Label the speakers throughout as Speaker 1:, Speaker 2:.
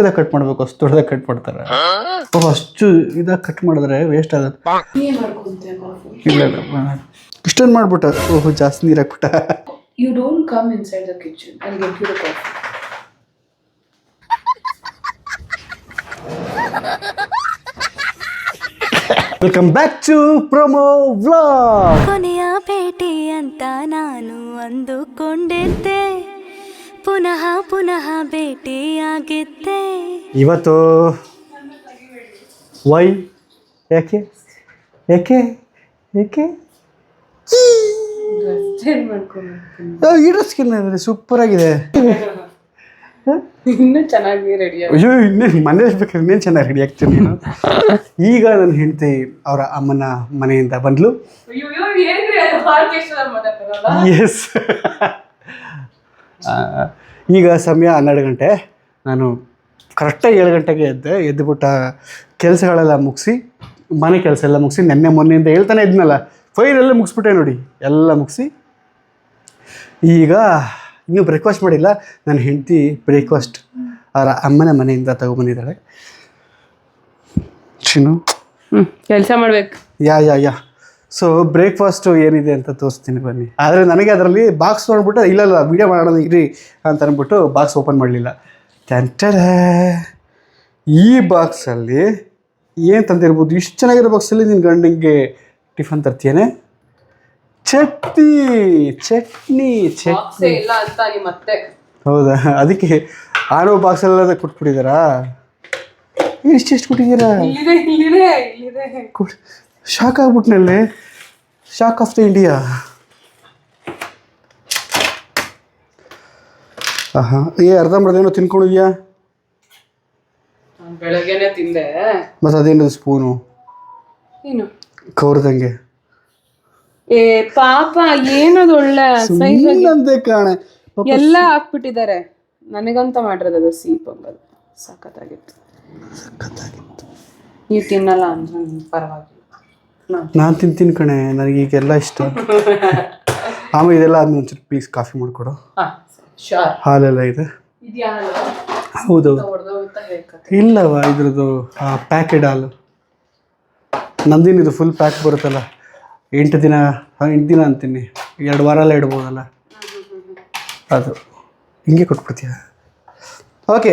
Speaker 1: ಚಿಕ್ಕದಾಗಿ ಕಟ್ ಮಾಡಬೇಕು, ಅಷ್ಟು ದೊಡ್ಡದಾಗಿ ಕಟ್ ಮಾಡ್ತಾರೆ. ಅಷ್ಟು ಇದಾಗಿ ಕಟ್ ಮಾಡಿದ್ರೆ ವೇಸ್ಟ್ ಆಗುತ್ತೆ. ಇಲ್ಲ ಇಷ್ಟೊಂದು ಮಾಡ್ಬಿಟ್ಟ. ಜಾಸ್ತಿ ನೀರು ಹಾಕ್ಬಿಟ್ಟ.
Speaker 2: You don't come inside the kitchen. I'll get you the coffee.
Speaker 1: Welcome back to promo vlog.
Speaker 3: ಕೊನೆಯ ಭೇಟಿ ಅಂತ ನಾನು ಅಂದುಕೊಂಡಿದ್ದೆ, ಪುನಃ ಪುನಃ ಭೇಟಿಯಾಗಿದ್ದೆ.
Speaker 1: ಇವತ್ತು ವೈ ಯಾಕೆ ಯಾಕೆ ಯಾಕೆ ಈ ಡ್ರೆಸ್ಗಿನ್ನ ಸೂಪರ್ ಆಗಿದೆ.
Speaker 2: ಇನ್ನೂ ಚೆನ್ನಾಗಿ ರೆಡಿ.
Speaker 1: ಅಯ್ಯೋ ಇನ್ನೇನು ಮನೇಲಿ ಬೇಕಾದ್ರೆ ಇನ್ನೇನು ಚೆನ್ನಾಗಿ ರೆಡಿ ಆಗ್ತೀನಿ ನೀನು. ಈಗ ನನ್ನ ಹೆಂಡತಿ ಅವರ ಅಮ್ಮನ ಮನೆಯಿಂದ ಬಂದ್ಲು. ಎಸ್, ಈಗ ಸಮಯ 12 ಗಂಟೆ. ನಾನು ಕರೆಕ್ಟಾಗಿ 7 ಗಂಟೆಗೆ ಎದ್ದುಬಿಟ್ಟ ಕೆಲಸಗಳೆಲ್ಲ ಮುಗಿಸಿ, ಮನೆ ಕೆಲಸ ಎಲ್ಲ ಮುಗಿಸಿ, ಮೊನ್ನೆಯಿಂದ ಹೇಳ್ತಾನೆ ಇದ್ನಲ್ಲ, ಫೈನೆಲ್ಲ ಮುಗಿಸ್ಬಿಟ್ಟೆ ನೋಡಿ, ಎಲ್ಲ ಮುಗಿಸಿ ಈಗ ಇನ್ನೂ ಬ್ರೇಕ್ಫಾಸ್ಟ್ ಮಾಡಿಲ್ಲ. ನನ್ನ ಹೆಂಡತಿ ಬ್ರೇಕ್ಫಾಸ್ಟ್ ಅವರ ಅಮ್ಮನ ಮನೆಯಿಂದ ತಗೊಬಂದಿದ್ದಾಳೆ. ಚಿನ್ನು
Speaker 2: ಕೆಲಸ ಮಾಡ್ಬೇಕು.
Speaker 1: ಯಾ ಸೊ ಬ್ರೇಕ್ಫಾಸ್ಟು ಏನಿದೆ ಅಂತ ತೋರಿಸ್ತೀನಿ ಬನ್ನಿ. ಆದರೆ ನನಗೆ ಅದರಲ್ಲಿ ಬಾಕ್ಸ್ ನೋಡ್ಬಿಟ್ಟು ಇಲ್ಲ ವೀಡಿಯೋ ಮಾಡೋಣ ಇರಿ ಅಂತ ಅಂದ್ಬಿಟ್ಟು ಬಾಕ್ಸ್ ಓಪನ್ ಮಾಡಲಿಲ್ಲ. ಈ ಬಾಕ್ಸಲ್ಲಿ ಏನು ತಂದಿರ್ಬೋದು? ಇಷ್ಟು ಚೆನ್ನಾಗಿರೋ ಬಾಕ್ಸಲ್ಲಿ ನಿನ್ನ ಗಂಡಿಗೆ ಟಿಫನ್ ತರ್ತೀಯೇನೆ? ಚಟ್ನಿ
Speaker 2: ಇಲ್ಲ ಅಂತ ಮತ್ತೆ.
Speaker 1: ಹೌದಾ? ಅದಕ್ಕೆ ಆರೋ ಬಾಕ್ಸೆಲ್ಲ ಕೊಟ್ಬಿಟ್ಟಿದ್ದಾರಾ? ಇಷ್ಟೆಷ್ಟು ಕೊಟ್ಟಿದ್ದೀರಾ? ಶಾಕ್ ಆಗ್ಬಿಟ್ನಲ್ಲಿ, ಶಾಕ್ ಆಫ್ ದ ಇಂಡಿಯಾ. ಅರ್ಧಂಬರ್ಧೇನೋ ತಿನ್ಕೊಂಡಿದ್ಯಾ?
Speaker 2: ಬೆಳಗ್ಗೆನೆ ತಿಂದೆ.
Speaker 1: ಮತ್ತು ಅದೇನದು ಸ್ಪೂನು
Speaker 2: ಏನು
Speaker 1: ಕೌರ್ದಂಗೆ?
Speaker 2: ಏ ಪಾಪ, ಏನದು ಒಳ್ಳೆ
Speaker 1: ಅಂತೆ ಕಾಣೆ,
Speaker 2: ಎಲ್ಲ ಹಾಕ್ಬಿಟ್ಟಿದ್ದಾರೆ. ನನಗಂತ ಮಾಡಿರೋದು ಸಿಹಿ ಪೊಂಗಲ್ ಸಖತ್ತಾಗಿತ್ತು. ನೀವು ತಿನ್ನಲ್ಲ ಅಂದ್ರೆ ಪರವಾಗಿಲ್ಲ,
Speaker 1: ನಾನು ತಿಂತೀನಿ ಕಣೆ, ನನಗೀಗೆಲ್ಲ ಇಷ್ಟ. ಆಮೇಲೆ ಇದೆಲ್ಲ ಆದ್ಮೇಲೆ ಒಂಚೂರು ಪ್ಲೀಸ್ ಕಾಫಿ ಮಾಡಿಕೊಡು. ಹಾಲೆಲ್ಲ ಇದೆ? ಹೌದು. ಇಲ್ಲವ ಇದ್ರದ್ದು ಪ್ಯಾಕೆಟ್ ಹಾಲು. ನಂದಿನಿದು ಫುಲ್ ಪ್ಯಾಕ್ ಬರುತ್ತಲ್ಲ, 8 ದಿನ ಅಂತೀನಿ, 2 ವಾರ ಎಲ್ಲ ಇಡ್ಬೋದಲ್ಲ, ಅದು ಹಿಂಗೆ ಕೊಟ್ಬಿಡ್ತೀಯ. ಓಕೆ,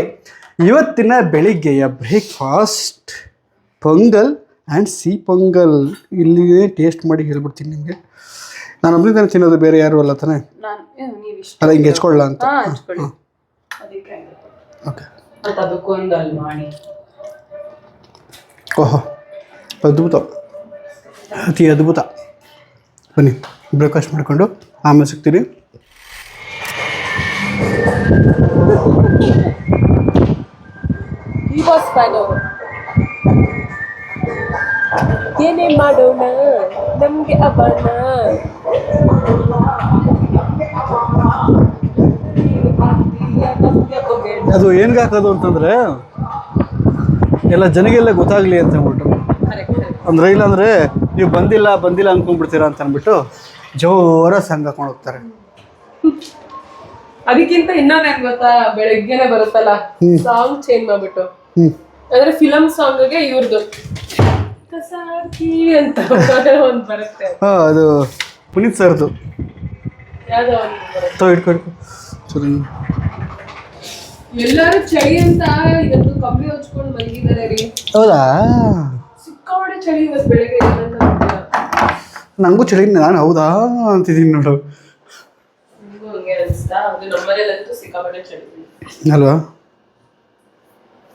Speaker 1: ಇವತ್ತಿನ ಬೆಳಿಗ್ಗೆಯ ಬ್ರೇಕ್ಫಾಸ್ಟ್ ಪೊಂಗಲ್ ಆ್ಯಂಡ್ ಸಿಹಿ ಪೊಂಗಲ್. ಇಲ್ಲಿಗೆ ಟೇಸ್ಟ್ ಮಾಡಿ ಹೇಳ್ಬಿಡ್ತೀನಿ ನಿಮಗೆ. ನಾನು ಒಬ್ಬನೇ ತಿನ್ನೋದು, ಬೇರೆ ಯಾರು ಅಲ್ಲ ತಾನೆ? ಅಲ್ಲ, ಹಿಂಗೆ ಹೆಚ್ಕೊಳ್ಳ ಅಂತ. ಓಕೆ, ಓಹೋ ಅದ್ಭುತ, ಅತಿ ಅದ್ಭುತ. ಬನ್ನಿ ಬ್ರೇಕ್ಫಾಸ್ಟ್ ಮಾಡಿಕೊಂಡು ಆಮೇಲೆ ಸಿಗ್ತೀರಿ.
Speaker 2: ಏನೇ ಮಾಡೋಣ ನಮ್ಗೆ ಅವನ.
Speaker 1: ಅದು ಏನ್ಗೆ ಹಾಕೋದು ಅಂತಂದರೆ ಎಲ್ಲ ಜನಗೆಲ್ಲ ಗೊತ್ತಾಗಲಿ ಅಂತ ಅಂದ್ಬಿಟ್ಟು, ಅಂದರೆ ಇಲ್ಲಾಂದರೆ ನೀವು ಬಂದಿಲ್ಲ ಅಂದ್ಕೊಂಡ್ಬಿಡ್ತೀರಾ ಅಂತ ಅಂದ್ಬಿಟ್ಟು ಜೋರ ಸಂಘ ಹಾಕೊಂಡು ಹೋಗ್ತಾರೆ.
Speaker 2: ಅದಕ್ಕಿಂತ ಇನ್ನೊಂದು ಏನ್ ಗೊತ್ತಾ, ಬೆಳಗ್ಗೆನೆ ಬರುತ್ತಲ್ಲ ಸಾಂಗ್ ಚೇಂಜ್ ಮಾಡ್ಬಿಟ್ಟು, ಅಂದ್ರೆ ಫಿಲಮ್ ಸಾಂಗ್ಗೆ ಇವ್ರದ್ದು ಅಂತ ಒಂದು ಬರುತ್ತೆ.
Speaker 1: ಅದು ಪುನೀತ್ ಸರ್ದು.
Speaker 2: ಎಲ್ಲರೂ ಚಳಿ ಅಂತ ಇದನ್ನು ಕಂಬಳಿ ಹಚ್ಕೊಂಡು ಮಲಗಿದ್ದಾರೆ ರೀ.
Speaker 1: ಹೌದಾ?
Speaker 2: ಸಿಕ್ಕಾಪಟ್ಟೆ ಚಳಿ ಇವತ್ತು ಬೆಳಗ್ಗೆ.
Speaker 1: ನಂಗೂ ಚಳಿ, ನಾನು ಹೌದಾ ಅಂತಿದ್ದೀನಿ ನೋಡು. ಅಲ್ವಾ?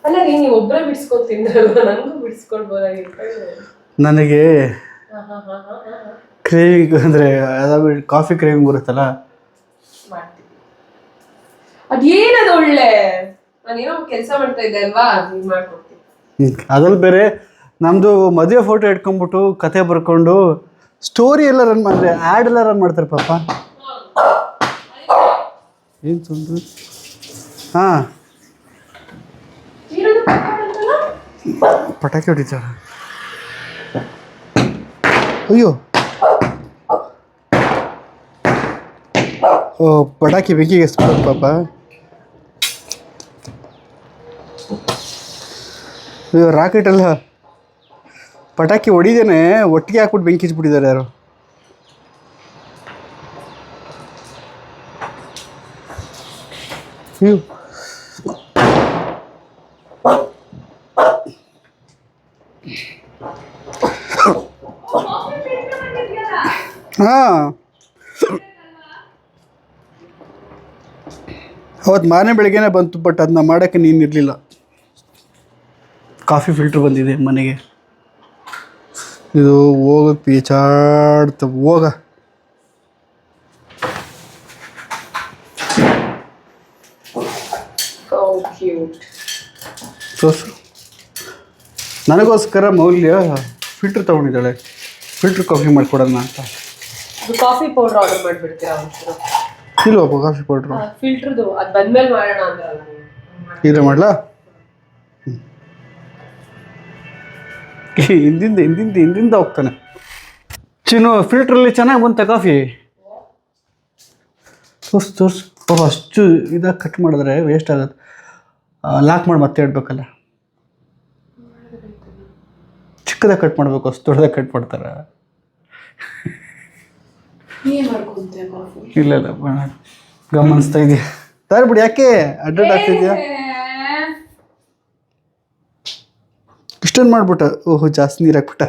Speaker 2: ಅಲ್ಲ ರೀ, ನೀವು ಒಬ್ಬರೇ ಬಿಡಿಸ್ಕೊತಿಂದ್ರಲ್ವ, ನನಗೂ ಬಿಡಿಸ್ಕೊಳ್ಬೋದಾಗಿತ್ತು. ನನಗೆ
Speaker 1: ಕ್ರೇವಿಂಗ್ ಅಂದರೆ ಕಾಫಿ ಕ್ರೇವಿಂಗ್ ಬರುತ್ತಲ್ಲ,
Speaker 2: ಅದೇನದು ಒಳ್ಳೆ. ನಾನೇನೋ ಕೆಲಸ ಮಾಡ್ತಾ ಇದ್ದೆ ಅಲ್ವಾ, ಮಾಡ್ಕೊಡ್ತೀನಿ.
Speaker 1: ಅದ್ರಲ್ಲಿ ಬೇರೆ ನಮ್ಮದು ಮದುವೆ ಫೋಟೋ ಇಟ್ಕೊಂಡ್ಬಿಟ್ಟು ಕತೆ ಬರ್ಕೊಂಡು ಸ್ಟೋರಿ ಎಲ್ಲ ರನ್ ಮಾಡಿದ್ರೆ ಆ್ಯಡ್ ಎಲ್ಲ ರನ್ ಮಾಡ್ತಾರೆ ಪಾಪ. ಏನು ತೊಂದರೆ? ಹಾಂ, ಪಟಾಕಿ ಹೊಡಿತಾರ. ಅಯ್ಯೋ, ಓ ಪಟಾಕಿ ಬೆಂಕಿಗೆ ಎಸ್ಬಿಡೋದು ಪಾಪ. ಇದು ರಾಕೆಟ್ ಅಲ್ಲ, ಪಟಾಕಿ ಹೊಡಿದೇನೆ ಒಟ್ಟಿಗೆ ಹಾಕ್ಬಿಟ್ಟು ಬೆಂಕಿ ಹಚ್ಬಿಟ್ಟಿದ್ದಾರೆ ಯಾರು. ಹಾಂ, ಅವತ್ತು ಮಾರನೇ ಬೆಳಗ್ಗೆನೇ ಬಂತು, ಬಟ್ ಅದನ್ನ ಮಾಡೋಕ್ಕೆ ನೀನು ಇರಲಿಲ್ಲ. ಕಾಫಿ ಫಿಲ್ಟ್ರ್ ಬಂದಿದೆ ಮನೆಗೆ. ಇದು ಹೋಗಕ್ಕೆ ಪೇಚಾಡ್ತ ಹೋಗ. ತೋರ್ಸು. ನನಗೋಸ್ಕರ ಮೌಲ್ಯ ಫಿಲ್ಟ್ರ್ ತೊಗೊಂಡಿದ್ದಾಳೆ, ಫಿಲ್ಟ್ರ್ ಕಾಫಿ ಮಾಡಿಕೊಡೋಣ ಅಂತ.
Speaker 2: ಕಾಫಿ ಪೌಡರ್ ಆರ್ಡರ್ ಮಾಡಿಬಿಡ್ತೀರಾ ಒಂಚೂರು?
Speaker 1: ಇಲ್ವಪ್ಪ ಕಾಫಿ ಪೌಡ್ರು.
Speaker 2: ಫಿಲ್ಟರ್ದು ಅದು ಬಂದ್ಮೇಲೆ ಮಾಡೋಣ ಅಂದ್ರಲ್ಲ.
Speaker 1: ಇದ್ರೆ ಮಾಡ್ಲಾ? ಹಿಂದಿಂದ ಹೋಗ್ತಾನೆ ಚಿನ್ನು. ಫಿಲ್ಟ್ರಲ್ಲಿ ಚೆನ್ನಾಗಿ ಬಂತ ಕಾಫಿ. ತೋರ್ಸು. ಅಷ್ಟು ಇದಾಗಿ ಕಟ್ ಮಾಡಿದ್ರೆ ವೇಸ್ಟ್ ಆಗುತ್ತೆ. ಲಾಕ್ ಮಾಡಿ ಮತ್ತೆ ಇಡಬೇಕಲ್ಲ. ಚಿಕ್ಕದಾಗಿ ಕಟ್ ಮಾಡಬೇಕು, ಅಷ್ಟು ದೊಡ್ಡದಾಗಿ ಕಟ್ ಮಾಡ್ತಾರೆ. ಇಲ್ಲ ಗಮನಿಸ್ತಾ ಇದೆಯಾ? ತಾರಿ ಬಿಡಿ, ಯಾಕೆ ಅಡ್ರೆಡ್ ಆಗ್ತಿದ್ಯಾ? ಇಷ್ಟೊಂದು ಮಾಡ್ಬಿಟ್ಟ. ಓಹೋ, ಜಾಸ್ತಿ ನೀರು ಹಾಕ್ಬಿಟ್ಟ.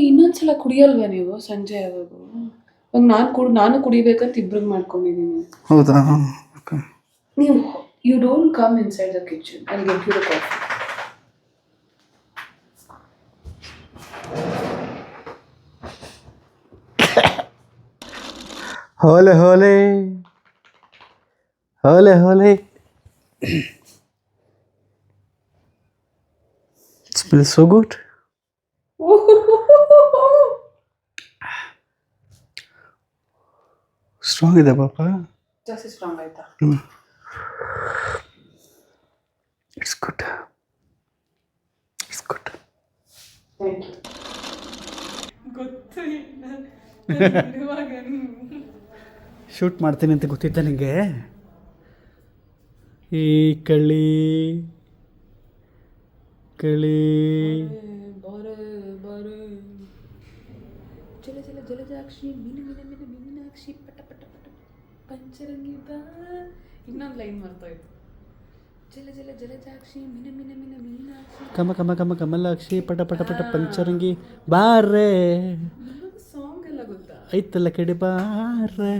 Speaker 2: ಇನ್ನೊಂದ್ಸಲ ಕುಡಿಯಲ್ವಾ ನೀವು ಸಂಜೆ ಆಗೋದು? ನಾನು ಕುಡಿಬೇಕಂತ ಇಬ್ರಿಗೆ ಮಾಡ್ಕೊಂಡಿದ್ದೀನಿ.
Speaker 1: ಹೌದಾ?
Speaker 2: ನೀವು you don't come inside the kitchen, I will get you the coffee.
Speaker 1: ಹೋಲೆ ಹೋಲೆ ಹೋಲೆ ಹೋಲೆ. It smells so good. Strong ಇದೆ ಪಾಪ.
Speaker 2: ಜಾಸ್ತಿ ಸ್ಟ್ರಾಂಗ್ ಆಯ್ತಾ?
Speaker 1: It's good.
Speaker 2: Thank you. ಗೊತ್ತು
Speaker 1: ಶೂಟ್ ಮಾಡ್ತೀನಿ ಅಂತ ಗೊತ್ತಿತ್ತ ನಿಂಗೆ? ಈ ಕಳಿ
Speaker 2: ಜಲ ಜಲ ಜಲಜಾಕ್ಷಿ ಮೀನಾಕ್ಷಿ ಪಟ ಪಟ ಪಟ ಪಂಚರಂಗಿ ಬಾ. ಇನ್ನೊಂದು ಲೈನ್ ಮರ್ತೋಯ್ತು. ಜಲ ಜಲ ಜಲಜಾಕ್ಷಿ ಮೀನಾಕ್ಷಿ
Speaker 1: ಕಮ ಕಮ ಕಮ ಕಮಲಾಕ್ಷಿ ಪಟ ಪಟ ಪಟ ಪಂಚರಂಗಿ ಬಾರ್ರೆ.
Speaker 2: ಸಾಂಗ್ ಎಲ್ಲ ಗೊತ್ತಾ?
Speaker 1: ಐತಲ್ಲ ಕಡೆ ಬಾರ್ರೆ.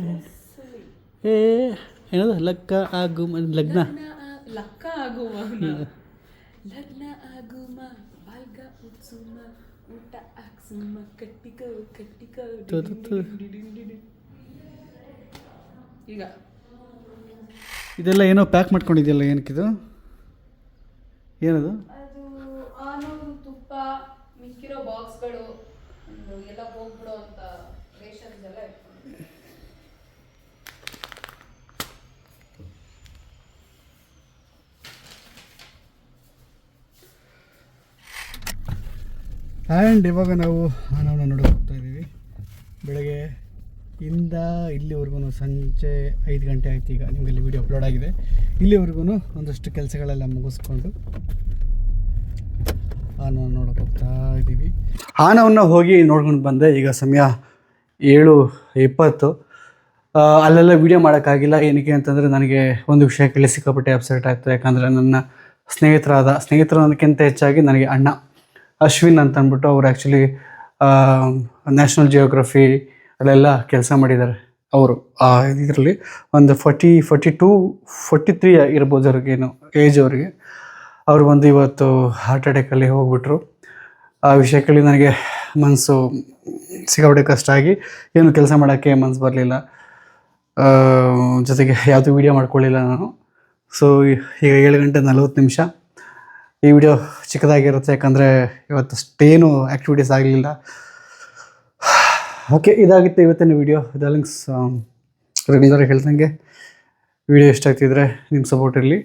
Speaker 1: ಏನದು ಲಕ್ಕ ಆಗುಮ ಲಗ್ನ
Speaker 2: ಆಗುಮ ಲಗ್ನ ಆಗುಮ ಬಾಲ್ಗ ಉತ್ಸುಮ ಊಟ ಹಾಕ್ಸುಮ ಕಟ್ಟಿಕೋ ಈಗ
Speaker 1: ಇದೆಲ್ಲ ಏನೋ ಪ್ಯಾಕ್ ಮಾಡ್ಕೊಂಡಿದೆಯಲ್ಲ, ಏನಕ್ಕಿದು? ಏನದು?
Speaker 2: ಅದು ಆನೂರು ತುಪ್ಪ ಮಿಕ್ಕಿರೋ ಬಾಕ್ಸ್ಗಳು ಎಲ್ಲ ಹೋಗ್ಬಿಡೋ ಅಂತ ರೇಷನ್ಸ್ ಎಲ್ಲ ಇಟ್ಕೊಂಡು.
Speaker 1: ಆ್ಯಂಡ್ ಇವಾಗ ನಾವು ಆನವನ್ನ ನೋಡೋಕೆ ಹೋಗ್ತಾ ಇದ್ದೀವಿ. ಬೆಳಗ್ಗೆ ಇಂದ ಇಲ್ಲಿವರೆಗೂ ಸಂಜೆ 5 ಗಂಟೆ ಆಯ್ತು. ಈಗ ನಿಮಗಲ್ಲಿ ವಿಡಿಯೋ ಅಪ್ಲೋಡ್ ಆಗಿದೆ. ಇಲ್ಲಿವರೆಗೂ ಒಂದಷ್ಟು ಕೆಲಸಗಳೆಲ್ಲ ಮುಗಿಸ್ಕೊಂಡು ಆನವನ್ನ ನೋಡೋಕೆ ಹೋಗ್ತಾ ಇದ್ದೀವಿ. ಆನವನ್ನ ಹೋಗಿ ನೋಡ್ಕೊಂಡು ಬಂದೆ. ಈಗ ಸಮಯ 7:20. ಅಲ್ಲೆಲ್ಲ ವೀಡಿಯೋ ಮಾಡೋಕ್ಕಾಗಿಲ್ಲ. ಏನಕ್ಕೆ ಅಂತಂದರೆ ನನಗೆ ಒಂದು ವಿಷಯ ಕೇಳಿ ಸಿಕ್ಕಾಪಟ್ಟೆ ಅಪ್ಸೆಟ್ ಆಯಿತು. ಯಾಕಂದರೆ ನನ್ನ ಸ್ನೇಹಿತರು ಅನ್ನೋದಕ್ಕಿಂತ ಹೆಚ್ಚಾಗಿ ನನಗೆ ಅಣ್ಣ ಅಶ್ವಿನ್ ಅಂತ ಅಂದ್ಬಿಟ್ಟು ಅವ್ರು ಆ್ಯಕ್ಚುಲಿ ನ್ಯಾಷನಲ್ ಜಿಯೋಗ್ರಫಿ ಅಲ್ಲೆಲ್ಲ ಕೆಲಸ ಮಾಡಿದ್ದಾರೆ. ಅವರು ಇದರಲ್ಲಿ ಒಂದು 43 ಇರ್ಬೋದು ಅವ್ರಿಗೇನು ಏಜ್ ಅವರಿಗೆ. ಅವರು ಬಂದು ಇವತ್ತು ಹಾರ್ಟ್ ಅಟ್ಯಾಕಲ್ಲಿ ಹೋಗ್ಬಿಟ್ರು. ಆ ವಿಷಯ ಕೇಳಿ ನನಗೆ ಮನಸ್ಸು ಸಿಕ್ಕಾಪಟ್ಟೆ ಕಷ್ಟ ಆಗಿ ಏನು ಕೆಲಸ ಮಾಡೋಕ್ಕೆ ಮನಸ್ಸು ಬರಲಿಲ್ಲ. ಜೊತೆಗೆ ಯಾವುದೂ ವೀಡಿಯೋ ಮಾಡ್ಕೊಳ್ಳಿಲ್ಲ ನಾನು. ಸೊ ಈಗ 7:40 ಈ ವಿಡಿಯೋ ಚಿಕ್ಕದಾಗಿರುತ್ತೆ, ಯಾಕಂದರೆ ಇವತ್ತಷ್ಟೇನು ಆ್ಯಕ್ಟಿವಿಟೀಸ್ ಆಗಲಿಲ್ಲ. ಓಕೆ, ಇದಾಗಿತ್ತು ಇವತ್ತಿನ ವಿಡಿಯೋ. ಡಾರ್ಲಿಂಗ್ಸ್, ರೆಗ್ಯುಲರ್ ಹೇಳ್ದಂಗೆ ವಿಡಿಯೋ ಇಷ್ಟ ಆಗ್ತಿದ್ರೆ ನಿಮ್ಮ ಸಪೋರ್ಟ್ ಇರಲಿ.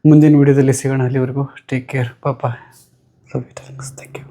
Speaker 1: ಮುಂದಿನ ವಿಡಿಯೋದಲ್ಲಿ ಸಿಗೋಣ. ಅಲ್ಲಿವರೆಗೂ ಟೇಕ್ ಕೇರ್, ಪಾಪ. Love you darlings. Thank you.